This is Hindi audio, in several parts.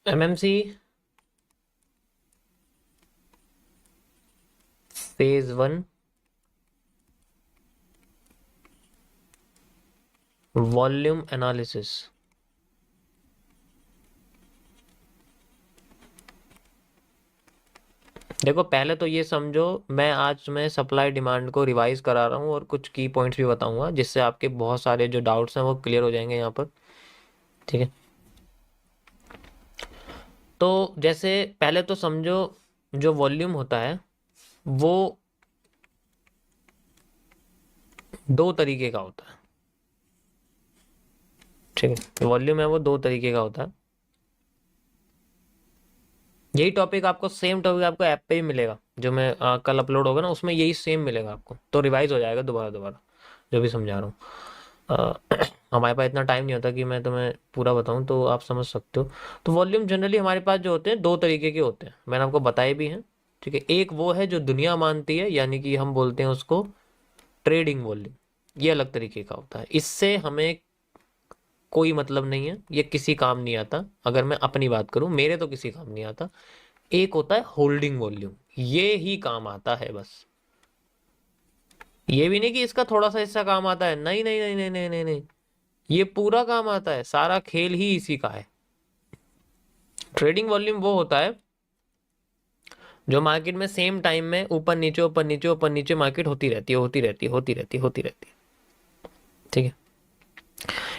MMC phase one volume analysis. देखो पहले तो ये समझो, मैं आज तुम्हें सप्लाई डिमांड को रिवाइज करा रहा हूँ और कुछ की पॉइंट्स भी बताऊंगा जिससे आपके बहुत सारे जो डाउट्स हैं वो क्लियर हो जाएंगे यहाँ पर। ठीक है, तो जैसे पहले तो समझो जो वॉल्यूम होता है वो दो तरीके का होता है। ठीक है, वॉल्यूम है वो दो तरीके का होता है। यही टॉपिक आपको, सेम टॉपिक आपको ऐप पे ही मिलेगा, जो मैं कल अपलोड होगा ना उसमें यही सेम मिलेगा आपको, तो रिवाइज हो जाएगा दोबारा दोबारा जो भी समझा रहा हूँ। हमारे पास इतना टाइम नहीं होता कि मैं तुम्हें पूरा बताऊं, तो आप समझ सकते हो। तो वॉल्यूम जनरली हमारे पास जो होते हैं दो तरीके के होते हैं, मैंने आपको बताए भी हैं। ठीक है, एक वो है जो दुनिया मानती है, यानी कि हम बोलते हैं उसको ट्रेडिंग वॉल्यूम। ये अलग तरीके का होता है, इससे हमें कोई मतलब नहीं है, ये किसी काम नहीं आता। अगर मैं अपनी बात करूं, मेरे तो किसी काम नहीं आता। एक होता है होल्डिंग वॉल्यूम, ये ही काम आता है बस। ये भी नहीं कि इसका थोड़ा सा हिस्सा काम आता है, नहीं नहीं नहीं नहीं नहीं नहीं नहीं, ये पूरा काम आता है, सारा खेल ही इसी का है। ट्रेडिंग वॉल्यूम वो होता है जो मार्केट में सेम टाइम में ऊपर नीचे ऊपर नीचे ऊपर नीचे मार्केट होती रहती है, होती रहती है, होती रहती है, होती रहती है। ठीक है,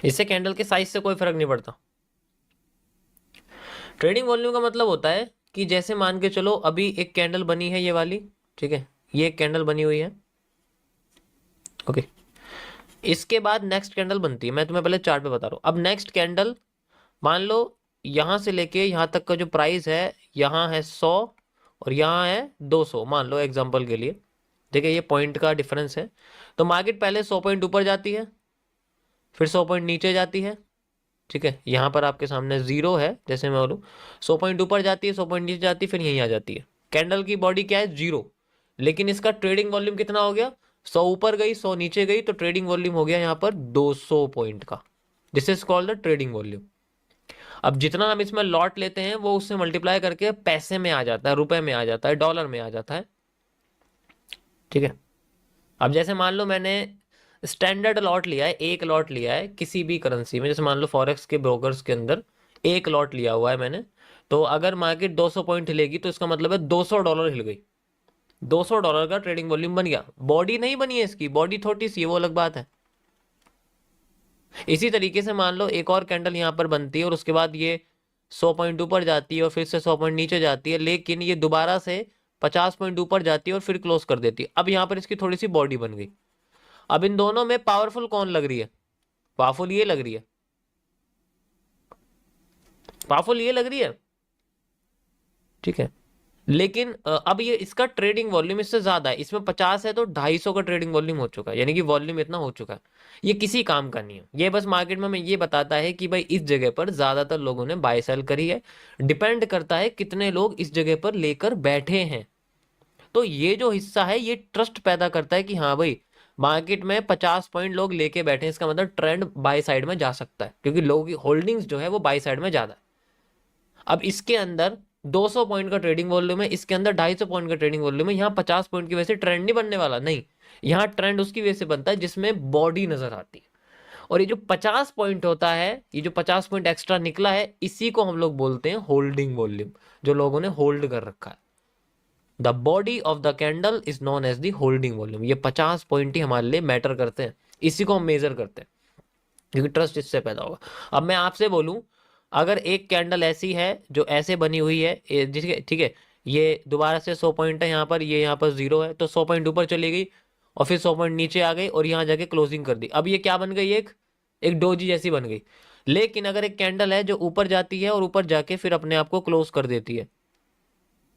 इससे कैंडल के साइज से कोई फर्क नहीं पड़ता। ट्रेडिंग वॉल्यूम का मतलब होता है कि जैसे मान के चलो अभी एक कैंडल बनी है ये वाली। ठीक है, ये एक कैंडल बनी हुई है। ओके, इसके बाद नेक्स्ट कैंडल बनती है, मैं तुम्हें पहले चार्ट पे बता रहा हूँ। अब नेक्स्ट कैंडल, मान लो यहां से लेके यहां तक का जो प्राइस है, यहाँ है 100 और यहाँ है 200, मान लो एग्जांपल के लिए। देखिए ये पॉइंट का डिफरेंस है। तो मार्केट पहले 100 पॉइंट ऊपर जाती है, फिर 100 पॉइंट नीचे जाती है। ठीक है, यहाँ पर आपके सामने जीरो है, जैसे मैं बोलूँ 100 पॉइंट ऊपर जाती है, 100 पॉइंट नीचे जाती है, फिर यहीं आ जाती है। कैंडल की बॉडी क्या है, जीरो। लेकिन इसका ट्रेडिंग वॉल्यूम कितना हो गया, 100 ऊपर गई 100 नीचे गई, तो ट्रेडिंग वॉल्यूम हो गया यहाँ पर 200 पॉइंट का। This is called the trading volume. अब जितना हम इसमें लॉट लेते हैं वो उससे मल्टीप्लाई करके पैसे में आ जाता है, रुपए में आ जाता है, डॉलर में आ जाता है। ठीक है, अब जैसे मान लो मैंने स्टैंडर्ड लॉट लिया है, एक लॉट लिया है किसी भी करेंसी में, जैसे मान लो फॉरेक्स के ब्रोकर्स के अंदर एक लॉट लिया हुआ है मैंने। तो अगर मार्केट 200 पॉइंट हिलेगी तो इसका मतलब है $200 हिल गई। $200 का ट्रेडिंग वॉल्यूम बन गया। बॉडी नहीं बनी है इसकी, बॉडी छोटी सी है, वो अलग बात है। इसी तरीके से मान लो एक और कैंडल यहाँ पर बनती है और उसके बाद ये 100 पॉइंट ऊपर जाती है और फिर से 100 पॉइंट नीचे जाती है, लेकिन ये दोबारा से 50 पॉइंट ऊपर जाती है और फिर क्लोज कर देती है। अब यहाँ पर इसकी थोड़ी सी बॉडी बन गई। अब इन दोनों में पावरफुल कौन लग रही है, पावरफुल ये लग रही है, पावरफुल ये लग रही है। ठीक है, लेकिन अब ये इसका ट्रेडिंग वॉल्यूम इससे ज्यादा है, इसमें 50 है तो 250 का ट्रेडिंग वॉल्यूम हो चुका है, यानी कि वॉल्यूम इतना हो चुका है। ये किसी काम का नहीं है, ये बस मार्केट में हमें ये बताता है कि भाई इस जगह पर ज्यादातर लोगों ने बाय सेल करी है। डिपेंड करता है कितने लोग इस जगह पर लेकर बैठे हैं। तो ये जो हिस्सा है ये ट्रस्ट पैदा करता है कि हाँ भाई मार्केट में 50 पॉइंट लोग लेके बैठे हैं, इसका मतलब ट्रेंड बाय साइड में जा सकता है, क्योंकि लोगों की होल्डिंग्स जो है वो बाय साइड में ज्यादा है। अब इसके अंदर 200 पॉइंट का ट्रेडिंग वॉल्यूम है, इसके अंदर 250 पॉइंट का ट्रेडिंग वॉल्यूम है। यहाँ 50 पॉइंट की वजह से ट्रेंड नहीं बनने वाला, नहीं। यहाँ ट्रेंड उसकी वजह से बनता है जिसमें बॉडी नजर आती है। और ये जो 50 पॉइंट होता है, ये जो 50 पॉइंट एक्स्ट्रा निकला है, इसी को हम लोग बोलते हैं होल्डिंग वॉल्यूम, जो लोगों ने होल्ड कर रखा है। The body of the candle is known as the holding volume. ये 50 पॉइंट ही हमारे लिए मैटर करते हैं, इसी को हम मेजर करते हैं, क्योंकि ट्रस्ट इससे पैदा होगा। अब मैं आपसे बोलूं, अगर एक कैंडल ऐसी है जो ऐसे बनी हुई है, जिसके ठीक है, ये दोबारा से 100 पॉइंट है यहाँ पर, ये यहाँ पर जीरो है, तो 100 पॉइंट ऊपर चली गई और फिर 100 पॉइंट नीचे आ गई और यहाँ जाके क्लोजिंग कर दी। अब ये क्या बन गई, एक एक डोजी जैसी बन गई। लेकिन अगर एक कैंडल है जो ऊपर जाती है और ऊपर जाके फिर अपने आप को क्लोज कर देती है,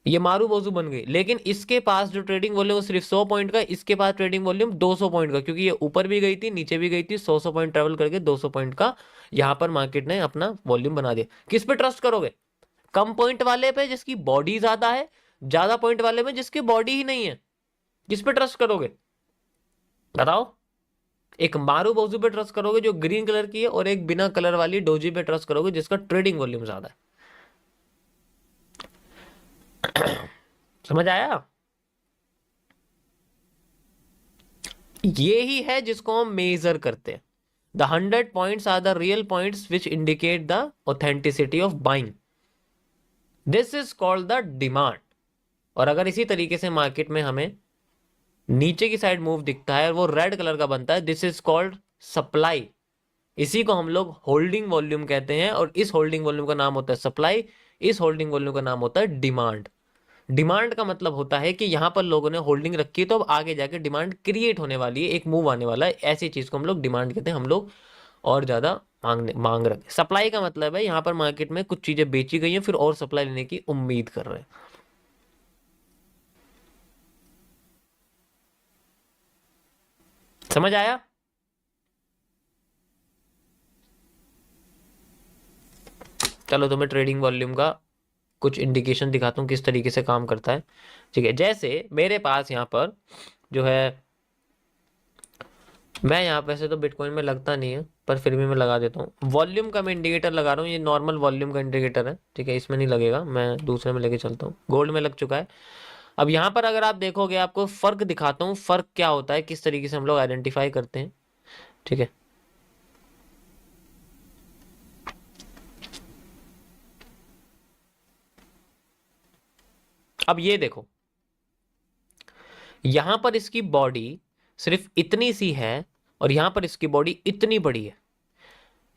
ये मारू बोजू बन गई। लेकिन इसके पास जो ट्रेडिंग वॉल्यूम सिर्फ 100 पॉइंट का, इसके पास ट्रेडिंग वॉल्यूम 200 पॉइंट का, क्योंकि ये ऊपर भी गई थी नीचे भी गई थी, 100 पॉइंट ट्रेवल करके 200 पॉइंट का यहाँ पर मार्केट ने अपना वॉल्यूम बना दिया। किस पे ट्रस्ट करोगे, कम पॉइंट वाले पे जिसकी बॉडी ज्यादा है, ज्यादा पॉइंट वाले में जिसकी बॉडी ही नहीं है? किस पे ट्रस्ट करोगे बताओ? एक मारू बोजू पे ट्रस्ट करोगे जो ग्रीन कलर की है, और एक बिना कलर वाली डोजी पे ट्रस्ट करोगे जिसका ट्रेडिंग वॉल्यूम ज्यादा है। समझ आया? ये ही है जिसको हम मेजर करते हैं। The 100 points are the real points which indicate the authenticity of buying. This is called the demand. और अगर इसी तरीके से मार्केट में हमें नीचे की साइड मूव दिखता है और वो रेड कलर का बनता है, दिस इज कॉल्ड सप्लाई। इसी को हम लोग होल्डिंग वॉल्यूम कहते हैं, और इस होल्डिंग वॉल्यूम का नाम होता है सप्लाई, इस होल्डिंग वॉल्यूम का नाम होता है डिमांड। डिमांड का मतलब होता है कि यहां पर लोगों ने होल्डिंग रखी है, तो अब आगे जाके डिमांड क्रिएट होने वाली है, एक मूव आने वाला है, ऐसी चीज को हम लोग डिमांड कहते हैं। हम लोग और ज्यादा मांग रखे। सप्लाई का मतलब है यहां पर मार्केट में कुछ चीजें बेची गई हैं, फिर और सप्लाई लेने की उम्मीद कर रहे हैं। समझ आया? चलो तुम्हें ट्रेडिंग वॉल्यूम का कुछ इंडिकेशन दिखाता हूँ किस तरीके से काम करता है। ठीक है, जैसे मेरे पास यहाँ पर जो है, मैं यहाँ वैसे तो बिटकॉइन में लगता नहीं है, पर फिर भी मैं लगा देता हूँ। वॉल्यूम का मैं इंडिकेटर लगा रहा हूँ, ये नॉर्मल वॉल्यूम का इंडिकेटर है। ठीक है, इसमें नहीं लगेगा, मैं दूसरे में लेके चलता हूँ। गोल्ड में लग चुका है। अब यहाँ पर अगर आप देखोगे, आपको फर्क दिखाता हूँ, फर्क क्या होता है, किस तरीके से हम लोग आइडेंटिफाई करते हैं। ठीक है, अब ये देखो, यहां पर इसकी बॉडी सिर्फ इतनी सी है और यहां पर इसकी बॉडी इतनी बड़ी है।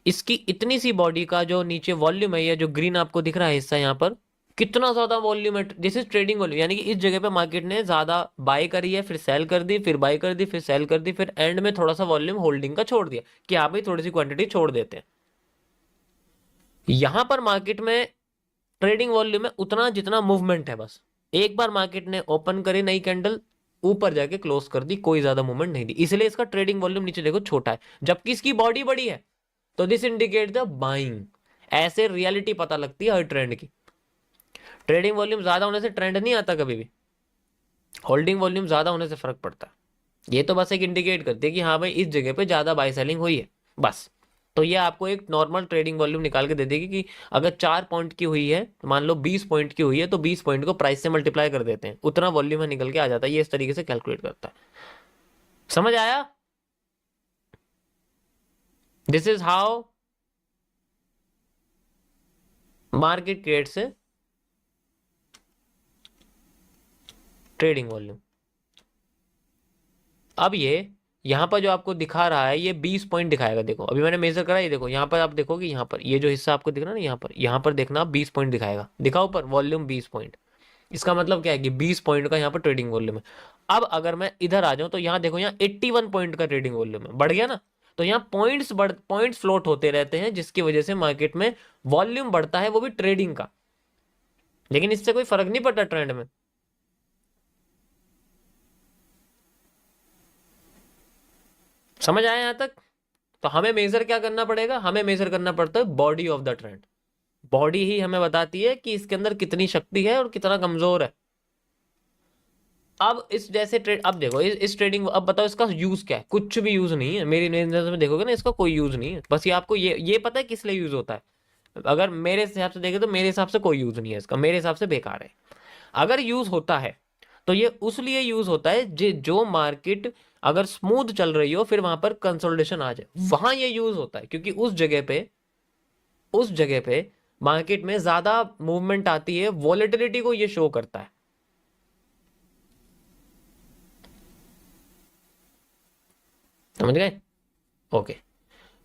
इसकी इतनी सी बॉडी का जो नीचे वॉल्यूम है, या जो ग्रीन आपको दिख रहा है हिस्सा, यहाँ पर कितना ज्यादा वॉल्यूम है। दिस इज ट्रेडिंग वॉल्यूम, यानी कि इस जगह पे मार्केट ने ज्यादा बाय करी है, फिर सेल कर दी, फिर बाय कर दी, फिर सेल कर दी, फिर एंड में थोड़ा सा वॉल्यूम होल्डिंग का छोड़ दिया कि हाँ भाई थोड़ी सी क्वांटिटी छोड़ देते हैं। यहां पर मार्केट में ट्रेडिंग वॉल्यूम में उतना जितना मूवमेंट है, बस एक बार मार्केट ने ओपन करी नई कैंडल, ऊपर जाके क्लोज कर दी, कोई ज्यादा मूवमेंट नहीं दी, इसलिए इसका ट्रेडिंग वॉल्यूम नीचे देखो छोटा है, जबकि इसकी बॉडी बड़ी है। तो दिस इंडिकेट द बाइंग। ऐसे रियलिटी पता लगती है हर ट्रेंड की। ट्रेडिंग वॉल्यूम ज्यादा होने से ट्रेंड नहीं आता कभी भी, होल्डिंग वॉल्यूम ज्यादा होने से फर्क पड़ता है। ये तो बस एक इंडिकेट करती है कि हाँ भाई इस जगह पे ज्यादा बाय सेलिंग हुई है, बस। तो ये आपको एक नॉर्मल ट्रेडिंग वॉल्यूम निकाल के दे देगी कि अगर 4 पॉइंट की हुई है, तो मान लो 20 पॉइंट की हुई है, तो 20 पॉइंट को प्राइस से मल्टीप्लाई कर देते हैं, उतना वॉल्यूम है निकल के आ जाता है। ये इस तरीके से कैलकुलेट करता है। समझ आया? This is how market creates trading volume. अब ये यहाँ पर जो आपको दिखा रहा है, ये 20 पॉइंट दिखाएगा। देखो अभी मैंने मेजर करा, ये देखो यहाँ पर आप देखोगे, यहाँ पर ये जो हिस्सा आपको दिख रहा है ना, यहाँ पर देखना, 20 पॉइंट दिखाएगा, दिखा ऊपर वॉल्यूम 20 पॉइंट। इसका मतलब क्या है कि 20 पॉइंट का यहाँ पर ट्रेडिंग वॉल्यूम है। अब अगर मैं इधर आ जाऊं, तो यहाँ देखो, यहाँ 81 पॉइंट का ट्रेडिंग वॉल्यूम है, बढ़ गया ना। तो यहाँ पॉइंट्स फ्लोट होते रहते हैं, जिसकी वजह से मार्केट में वॉल्यूम बढ़ता है, वो भी ट्रेडिंग का। लेकिन इससे कोई फर्क नहीं पड़ता ट्रेंड में। समझ आया यहां तक? तो हमें मेजर क्या करना पड़ेगा? हमें मेजर करना पड़ता है body of the trend. Body ही हमें बताती है कि इसके अंदर कितनी शक्ति है और कितना कमजोर है। अब इस जैसे ट्रेड, अब देखो इस ट्रेडिंग, अब बताओ इसका यूज क्या है? कुछ भी यूज नहीं है मेरी नजर में, देखोगे ना, इसका कोई यूज नहीं है। बस ये आपको ये पता है किस लिए यूज होता है। अगर मेरे हिसाब से देखे तो मेरे हिसाब से कोई यूज नहीं है इसका, मेरे हिसाब से बेकार है। अगर यूज होता है तो ये उस लिए यूज होता है जो मार्केट अगर स्मूथ चल रही हो, फिर वहां पर कंसोलिडेशन आ जाए, वहां ये यूज होता है, क्योंकि उस जगह पे मार्केट में ज्यादा मूवमेंट आती है, वॉलेटिलिटी को ये शो करता है। समझ गए? ओके,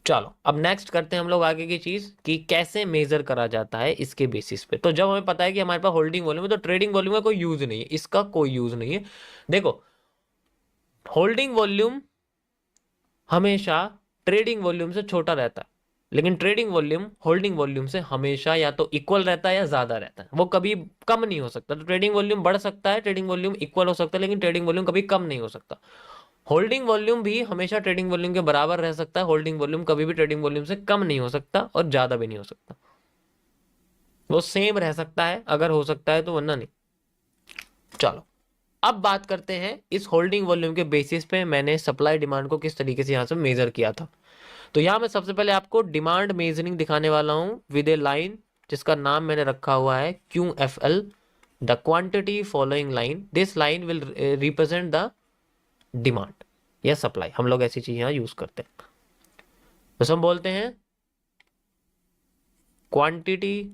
चलो अब नेक्स्ट करते हैं हम लोग आगे की चीज कि कैसे मेजर करा जाता है इसके बेसिस पे। तो जब हमें पता है कि हमारे पास होल्डिंग वॉल्यूम है, तो ट्रेडिंग वॉल्यूम का कोई यूज नहीं है, इसका कोई यूज नहीं है। देखो, होल्डिंग वॉल्यूम हमेशा ट्रेडिंग वॉल्यूम से छोटा रहता है, लेकिन ट्रेडिंग वॉल्यूम होल्डिंग वॉल्यूम से हमेशा या तो इक्वल रहता है या ज्यादा रहता है, वो कभी कम नहीं हो सकता। तो ट्रेडिंग वॉल्यूम बढ़ सकता है, ट्रेडिंग वॉल्यूम इक्वल हो सकता है, लेकिन ट्रेडिंग वॉल्यूम कभी कम नहीं हो सकता। होल्डिंग वॉल्यूम भी हमेशा ट्रेडिंग वॉल्यूम के बराबर रह सकता है, होल्डिंग वॉल्यूम कभी भी ट्रेडिंग वॉल्यूम से कम नहीं हो सकता और ज्यादा भी नहीं हो सकता। वो सेम रह सकता है अगर हो सकता है तो, वरना नहीं। चलो अब बात करते हैं इस होल्डिंग वॉल्यूम के बेसिस पे मैंने सप्लाई डिमांड को किस तरीके से यहां से मेजर किया था। तो यहां मैं सबसे पहले आपको डिमांड मेजरिंग दिखाने वाला हूं विद ए लाइन जिसका नाम मैंने रखा हुआ है QFL, the quantity following line, this line will represent the demand या सप्लाई। हम लोग ऐसी चीज यहाँ यूज करते हैं, तो हम बोलते हैं quantity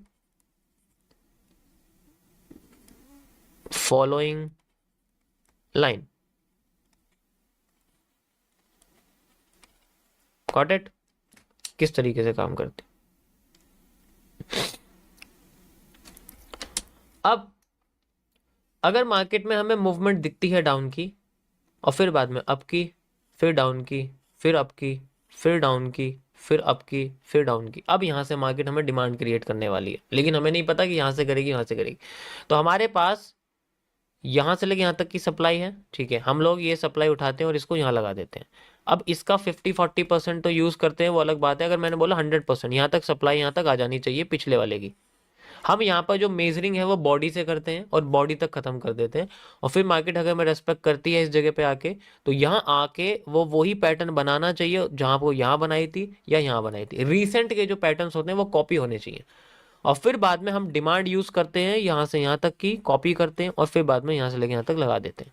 following line. Got it? किस तरीके से काम करते? अब अगर मार्केट में हमें मूवमेंट दिखती है डाउन की, और फिर बाद में अप की, फिर डाउन की, फिर अप की, फिर डाउन की, फिर अप की, फिर डाउन की, अब यहाँ से मार्केट हमें डिमांड क्रिएट करने वाली है, लेकिन हमें नहीं पता कि यहाँ से करेगी, यहाँ से करेगी। तो हमारे पास यहाँ से लेके यहाँ तक की सप्लाई है, ठीक है, हम लोग ये सप्लाई उठाते हैं और इसको यहाँ लगा देते हैं। अब इसका 50-40% तो यूज़ करते हैं, वो अलग बात है। अगर मैंने बोला 100%, यहाँ तक सप्लाई यहाँ तक आ जानी चाहिए पिछले वाले की, हम यहाँ पर जो मेजरिंग है वो बॉडी से करते हैं और बॉडी तक खत्म कर देते हैं। और फिर मार्केट अगर मैं रेस्पेक्ट करती है इस जगह पे आके, तो यहाँ आके वो वही पैटर्न बनाना चाहिए जहाँ वो यहाँ बनाई थी या यहाँ बनाई थी। रिसेंट के जो पैटर्न्स होते हैं वो कॉपी होने चाहिए, और फिर बाद में हम डिमांड यूज करते हैं, यहाँ से यहाँ तक की कॉपी करते हैं और फिर बाद में यहाँ से लेके यहाँ तक लगा देते हैं।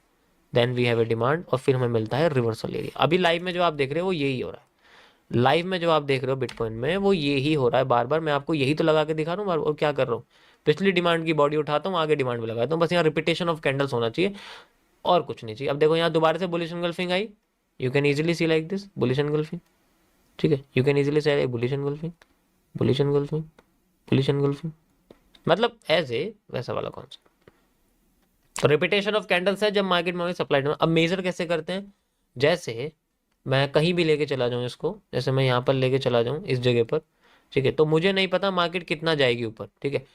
Then we have a demand, और फिर हमें मिलता है रिवर्सल एरिया। अभी लाइव में जो आप देख रहे हो वो यही हो रहा है, लाइव में जो आप देख रहे हो बिटकॉइन में वो यही हो रहा है। बार बार मैं आपको यही तो लगा के दिखा रहा हूँ, और क्या कर रहा हूँ, पिछली डिमांड की बॉडी उठाता हूँ, आगे डिमांड में लगाता हूँ, बस यहाँ रिपीटेशन ऑफ कैंडल्स होना चाहिए और कुछ नहीं चाहिए। अब देखो यहाँ दोबारा से bullish engulfing I, you can easily C like this bullish engulfing, ठीक है, you can easily C bullish engulfing, bullish engulfing, bullish engulfing, मतलब एज ए वैसा वाला कॉन्सेप्ट। तो रिपीटेशन ऑफ कैंडल्स है जब मार्केट में सप्लाई। अब मेजर कैसे करते हैं, जैसे मैं कहीं भी लेके चला जाऊं इसको, जैसे मैं यहाँ पर लेके चला जाऊं इस जगह पर, ठीक है, तो मुझे नहीं पता मार्केट कितना जाएगी ऊपर, ठीक है।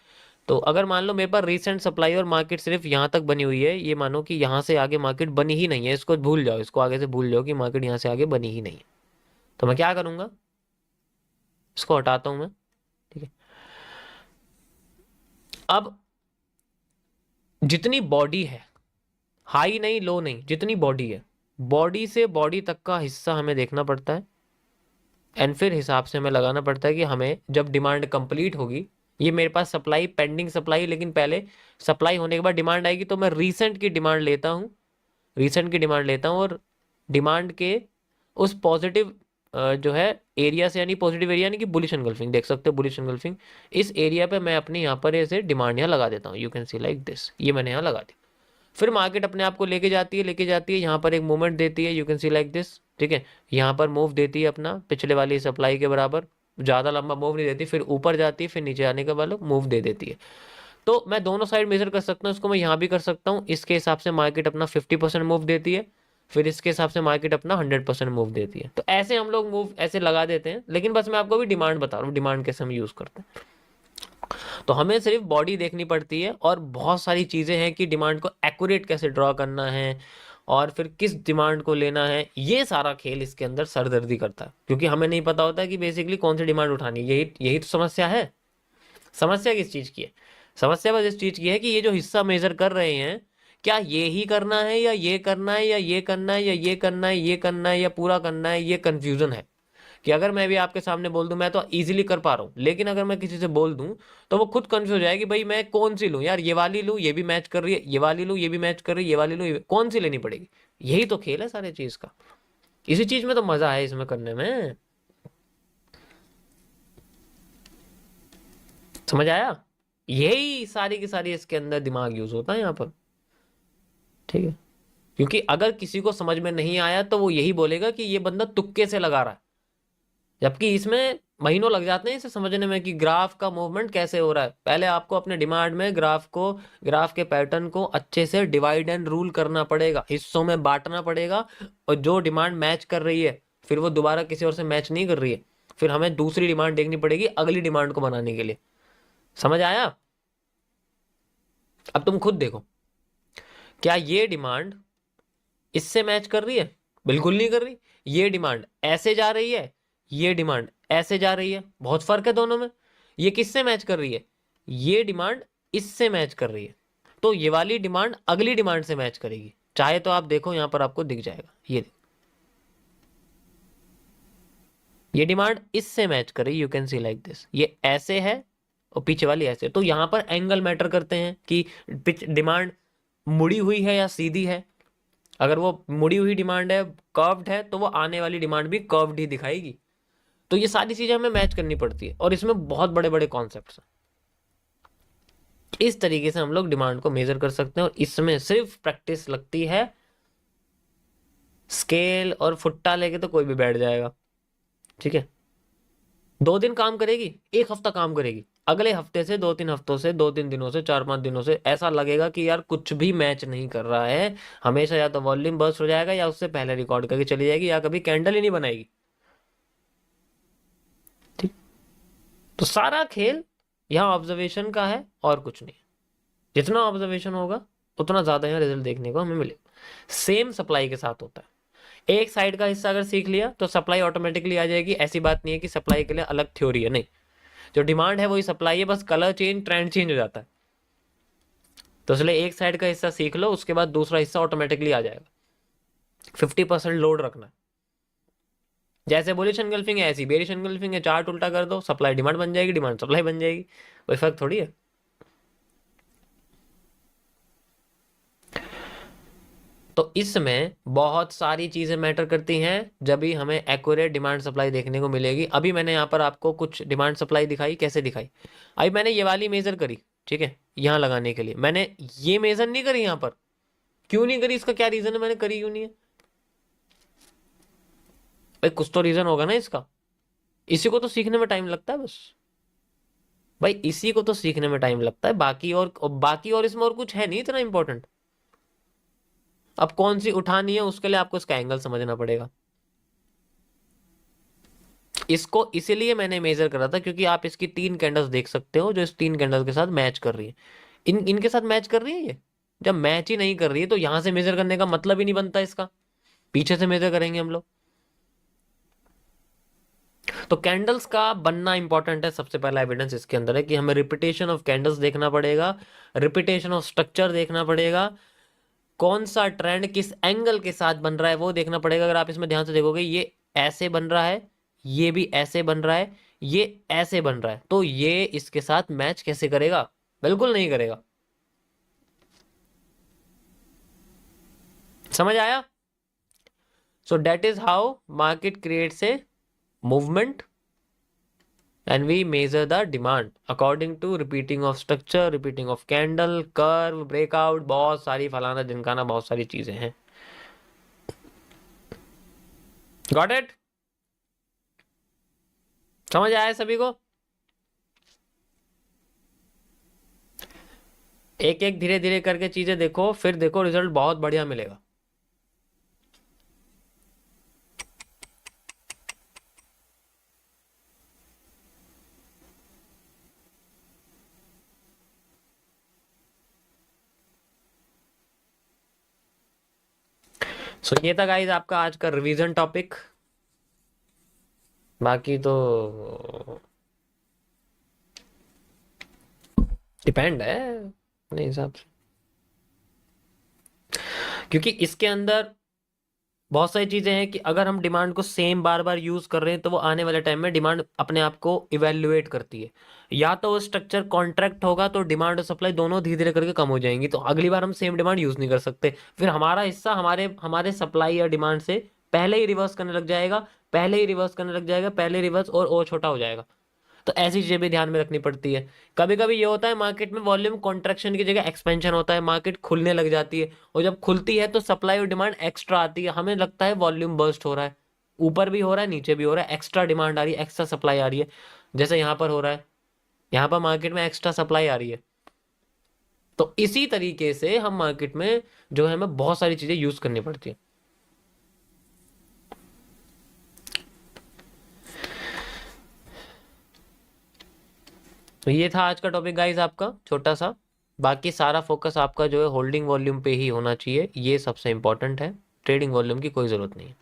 तो अगर मान लो मेरे पास रिसेंट सप्लाई और मार्केट सिर्फ यहाँ तक बनी हुई है, ये मानो कि यहाँ से आगे मार्केट बनी ही नहीं है, इसको भूल जाओ, इसको आगे से भूल जाओ कि मार्केट यहाँ से आगे बनी ही नहीं है, तो मैं क्या करूंगा, इसको हटाता हूं मैं, ठीक है। अब जितनी बॉडी है, हाई नहीं लो नहीं, जितनी बॉडी है, बॉडी से बॉडी तक का हिस्सा हमें देखना पड़ता है, एंड फिर हिसाब से हमें लगाना पड़ता है कि हमें जब डिमांड कंप्लीट होगी, ये मेरे पास सप्लाई पेंडिंग सप्लाई, लेकिन पहले सप्लाई होने के बाद डिमांड आएगी, तो मैं रीसेंट की डिमांड लेता हूँ, रीसेंट की डिमांड लेता हूँ, और डिमांड के उस पॉजिटिव जो है एरिया से, यानी पॉजिटिव एरिया यानी कि बुलिश एंगल्फिंग, देख सकते हो बुलिश एंगल्फिंग, इस एरिया पे मैं अपने यहाँ पर ऐसे डिमांड यहाँ लगा देता हूँ, you can see like this, ये मैंने यहाँ लगा दी। फिर मार्केट अपने आप को लेके जाती है यहाँ पर एक मूवमेंट देती है, you can see like this, ठीक है, यहाँ पर मूव देती है अपना पिछले वाली सप्लाई के बराबर, ज़्यादा लंबा मूव नहीं देती, फिर ऊपर जाती है, फिर नीचे आने के बाद मूव दे देती है। तो मैं दोनों साइड मेजर कर सकता हूँ, इसको मैं यहाँ भी कर सकता हूँ, इसके हिसाब से मार्केट अपना 50% मूव देती है, फिर इसके हिसाब से मार्केट अपना 100% मूव देती है। तो ऐसे हम लोग मूव ऐसे लगा देते हैं, लेकिन बस मैं आपको भी डिमांड बता रहा हूँ, डिमांड कैसे हम यूज़ करते हैं। तो हमें सिर्फ बॉडी देखनी पड़ती है, और बहुत सारी चीज़ें हैं कि डिमांड को एक्यूरेट कैसे ड्रॉ करना है, और फिर किस डिमांड को लेना है, ये सारा खेल इसके अंदर सरदर्दी करता है, क्योंकि हमें नहीं पता होता कि बेसिकली कौन सी डिमांड उठानी है। यही तो समस्या है। समस्या किस चीज़ की है? समस्या बस इस चीज़ की है कि ये जो हिस्सा मेजर कर रहे हैं, क्या ये ही करना है या ये करना है या ये करना है या ये करना है, ये करना है या पूरा करना है, ये कंफ्यूजन है। कि अगर मैं भी आपके सामने बोल दूं, मैं तो इजीली कर पा रहा हूं, लेकिन अगर मैं किसी से बोल दूं तो वो खुद कंफ्यूज हो जाएगी, भाई मैं कौन सी लूं यार, ये वाली लूं, ये भी मैच कर रही है, ये वाली लूं, ये भी मैच कर रही है, ये वाली लूं, कौन सी लेनी पड़ेगी। यही तो खेल है सारे चीज का, इसी चीज में तो मजा है इसमें करने में। समझ आया? यही सारी की सारी इसके अंदर दिमाग यूज होता है यहाँ पर, ठीक है। क्योंकि अगर किसी को समझ में नहीं आया तो वो यही बोलेगा कि ये बंदा तुक्के से लगा रहा है, जबकि इसमें महीनों लग जाते हैं इसे समझने में कि ग्राफ का मूवमेंट कैसे हो रहा है। पहले आपको अपने डिमांड में ग्राफ के पैटर्न को अच्छे से डिवाइड एंड रूल करना पड़ेगा, हिस्सों में बांटना पड़ेगा, और जो डिमांड मैच कर रही है फिर वो दोबारा किसी और से मैच नहीं कर रही है, फिर हमें दूसरी डिमांड देखनी पड़ेगी अगली डिमांड को बनाने के लिए। समझ आया? अब तुम खुद देखो, क्या ये डिमांड इससे मैच कर रही है? बिल्कुल नहीं कर रही। ये डिमांड ऐसे जा रही है, ये डिमांड ऐसे जा रही है, बहुत फर्क है दोनों में। ये किससे मैच कर रही है? ये डिमांड इससे मैच कर रही है, तो ये वाली डिमांड अगली डिमांड से मैच करेगी। चाहे तो आप देखो यहां पर आपको दिख जाएगा, ये डिमांड इससे मैच कर रही है, you can see like this, ये ऐसे है और पीछे वाली ऐसे। तो यहाँ पर एंगल मैटर करते हैं कि डिमांड मुड़ी हुई है या सीधी है। अगर वो मुड़ी हुई डिमांड है, कर्व्ड है, तो वो आने वाली डिमांड भी कर्व्ड ही दिखाएगी। तो ये सारी चीजें हमें मैच करनी पड़ती है और इसमें बहुत बड़े बड़े कॉन्सेप्ट्स हैं। इस तरीके से हम लोग डिमांड को मेजर कर सकते हैं और इसमें सिर्फ प्रैक्टिस लगती है। स्केल और फुट्टा लेके तो कोई भी बैठ जाएगा, ठीक है। 2 दिन काम करेगी, 1 हफ्ता काम करेगी, अगले हफ्ते से 2-3 हफ्तों से 2-3 दिनों से 4-5 दिनों से ऐसा लगेगा कि यार कुछ भी मैच नहीं कर रहा है। हमेशा या तो वॉल्यूम बर्स्ट हो जाएगा या उससे पहले रिकॉर्ड करके चली जाएगी या कभी कैंडल ही नहीं बनाएगी, ठीक। तो सारा खेल यहाँ ऑब्जर्वेशन का है और कुछ नहीं। जितना ऑब्जर्वेशन होगा उतना ज्यादा यहाँ रिजल्ट देखने को हमें मिलेगा। सेम सप्लाई के साथ होता है। एक साइड का हिस्सा अगर सीख लिया तो सप्लाई ऑटोमेटिकली आ जाएगी। ऐसी बात नहीं है कि सप्लाई के लिए अलग थ्योरी है, नहीं। जो डिमांड है वही सप्लाई है, बस कलर चेंज, ट्रेंड चेंज हो जाता है। तो इसलिए एक साइड का हिस्सा सीख लो, उसके बाद दूसरा हिस्सा ऑटोमेटिकली आ जाएगा। 50% लोड रखना है। जैसे बुलिश एनगल्फिंग है ऐसी बेरिश एनगल्फिंग है, चार्ट उल्टा कर दो, सप्लाई डिमांड बन जाएगी, डिमांड सप्लाई बन जाएगी। कोई फर्क थोड़ी है। तो इसमें बहुत सारी चीजें मैटर करती हैं जब भी हमें एक्यूरेट डिमांड सप्लाई देखने को मिलेगी। अभी मैंने यहाँ पर आपको कुछ डिमांड सप्लाई दिखाई, कैसे दिखाई। अभी मैंने ये वाली मेजर करी, ठीक है, यहाँ लगाने के लिए मैंने ये मेजर नहीं करी। यहाँ पर क्यों नहीं करी, इसका क्या रीजन है, मैंने करी क्यों नहीं है भाई? कुछ तो रीजन होगा ना इसका। इसी को तो सीखने में टाइम लगता है बस भाई, इसी को तो सीखने में टाइम लगता है। बाकी और इसमें और कुछ है नहीं इतना इंपॉर्टेंट। अब कौन सी उठानी है उसके लिए आपको इसका एंगल समझना पड़ेगा। इसको इसीलिए मैंने मेजर करा था क्योंकि आप इसकी 3 कैंडल्स देख सकते हो जो इस 3 कैंडल्स के साथ मैच कर रही है। इनके साथ मैच कर रही है। ये जब मैच ही नहीं कर रही है तो यहां से मेजर करने का मतलब ही नहीं बनता इसका। पीछे से मेजर करेंगे हम लोग। तो कैंडल्स का बनना इंपॉर्टेंट है। सबसे पहला एविडेंस इसके अंदर है कि हमें रिपीटेशन ऑफ कैंडल्स देखना पड़ेगा, रिपीटेशन ऑफ स्ट्रक्चर देखना पड़ेगा, कौन सा ट्रेंड किस एंगल के साथ बन रहा है वो देखना पड़ेगा। अगर आप इसमें ध्यान से देखोगे, ये ऐसे बन रहा है, ये भी ऐसे बन रहा है, ये ऐसे बन रहा है, तो ये इसके साथ मैच कैसे करेगा? बिल्कुल नहीं करेगा। समझ आया? So that is how market creates a movement and we measure the demand according to repeating of structure, repeating of candle, curve, breakout, बहुत सारी फलाना ढिमकाना, बहुत सारी चीजें हैं। Got it? समझ आया सभी को? एक एक धीरे धीरे करके चीजें देखो, फिर देखो रिजल्ट बहुत बढ़िया मिलेगा। सो ये था गाइस आपका आज का रिवीजन टॉपिक। बाकी तो डिपेंड है अपने हिसाब से, क्योंकि इसके अंदर बहुत सारी चीजें हैं कि अगर हम डिमांड को सेम बार बार यूज कर रहे हैं तो वो आने वाले टाइम में डिमांड अपने आप को इवेल्युएट करती है। या तो वो स्ट्रक्चर कॉन्ट्रैक्ट होगा तो डिमांड और सप्लाई दोनों धीरे धीरे करके कम हो जाएंगी, तो अगली बार हम सेम डिमांड यूज नहीं कर सकते। फिर हमारा हिस्सा हमारे सप्लाई या डिमांड से पहले ही रिवर्स करने लग जाएगा, पहले रिवर्स और छोटा हो जाएगा। तो ऐसी चीजें भी ध्यान में रखनी पड़ती है। कभी कभी ये होता है मार्केट में वॉल्यूम कॉन्ट्रैक्शन की जगह एक्सपेंशन होता है, मार्केट खुलने लग जाती है, और जब खुलती है तो सप्लाई और डिमांड एक्स्ट्रा आती है। हमें लगता है वॉल्यूम बर्स्ट हो रहा है, ऊपर भी हो रहा है नीचे भी हो रहा है, एक्स्ट्रा डिमांड आ रही है, एक्स्ट्रा सप्लाई आ रही है। जैसे यहाँ पर हो रहा है, यहाँ पर मार्केट में एक्स्ट्रा सप्लाई आ रही है। तो इसी तरीके से हम मार्केट में जो है हमें बहुत सारी चीजें यूज करनी पड़ती है। तो ये था आज का टॉपिक गाइस आपका छोटा सा। बाकी सारा फोकस आपका जो है होल्डिंग वॉल्यूम पे ही होना चाहिए, ये सबसे इंपॉर्टेंट है। ट्रेडिंग वॉल्यूम की कोई जरूरत नहीं है।